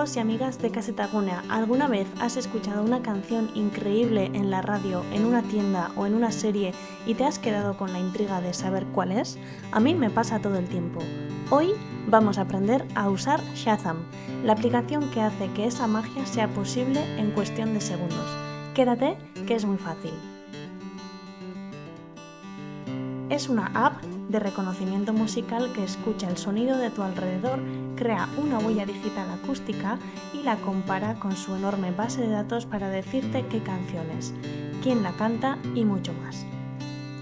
Amigos y amigas de Caseta Gunea, ¿alguna vez has escuchado una canción increíble en la radio, en una tienda o en una serie y te has quedado con la intriga de saber cuál es? A mí me pasa todo el tiempo. Hoy vamos a aprender a usar Shazam, la aplicación que hace que esa magia sea posible en cuestión de segundos. Quédate, que es muy fácil. Es una app de reconocimiento musical que escucha el sonido de tu alrededor, crea una huella digital acústica y la compara con su enorme base de datos para decirte qué canción es, quién la canta y mucho más.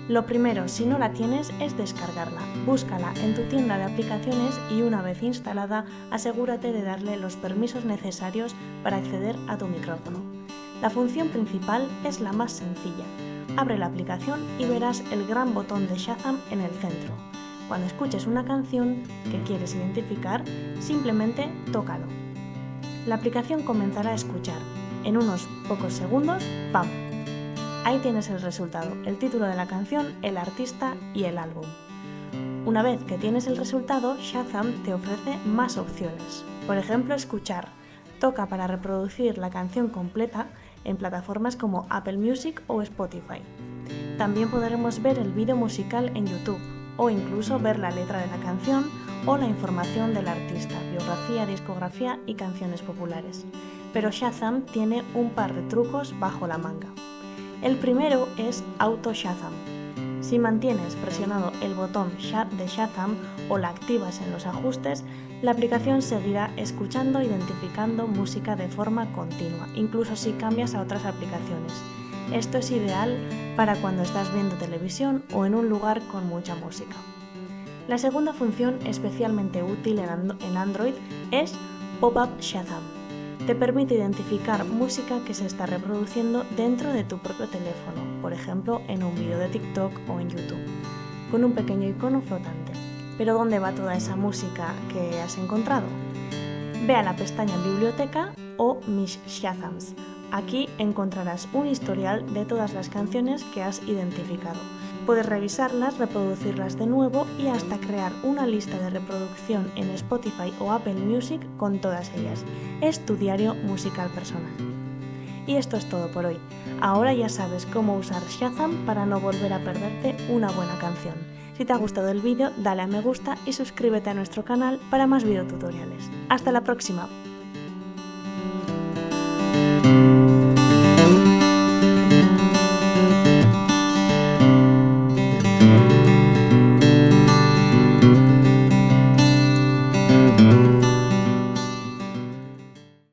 Lo primero, si no la tienes, es descargarla. Búscala en tu tienda de aplicaciones y una vez instalada, asegúrate de darle los permisos necesarios para acceder a tu micrófono. La función principal es la más sencilla. Abre la aplicación y verás el gran botón de Shazam en el centro. Cuando escuches una canción que quieres identificar, simplemente tócalo. La aplicación comenzará a escuchar. En unos pocos segundos, ¡pam! Ahí tienes el resultado, el título de la canción, el artista y el álbum. Una vez que tienes el resultado, Shazam te ofrece más opciones. Por ejemplo, escuchar. Toca para reproducir la canción completa en plataformas como Apple Music o Spotify. También podremos ver el vídeo musical en YouTube o incluso ver la letra de la canción o la información del artista, biografía, discografía y canciones populares. Pero Shazam tiene un par de trucos bajo la manga. El primero es Auto Shazam. Si mantienes presionado el botón de Shazam o la activas en los ajustes, la aplicación seguirá escuchando e identificando música de forma continua, incluso si cambias a otras aplicaciones. Esto es ideal para cuando estás viendo televisión o en un lugar con mucha música. La segunda función, especialmente útil en Android, es Pop-up Shazam. Te permite identificar música que se está reproduciendo dentro de tu propio teléfono, por ejemplo en un vídeo de TikTok o en YouTube, con un pequeño icono flotante. ¿Pero dónde va toda esa música que has encontrado? Ve a la pestaña Biblioteca o Mis Shazams. Aquí encontrarás un historial de todas las canciones que has identificado. Puedes revisarlas, reproducirlas de nuevo y hasta crear una lista de reproducción en Spotify o Apple Music con todas ellas. Es tu diario musical personal. Y esto es todo por hoy. Ahora ya sabes cómo usar Shazam para no volver a perderte una buena canción. Si te ha gustado el vídeo, dale a me gusta y suscríbete a nuestro canal para más videotutoriales. ¡Hasta la próxima!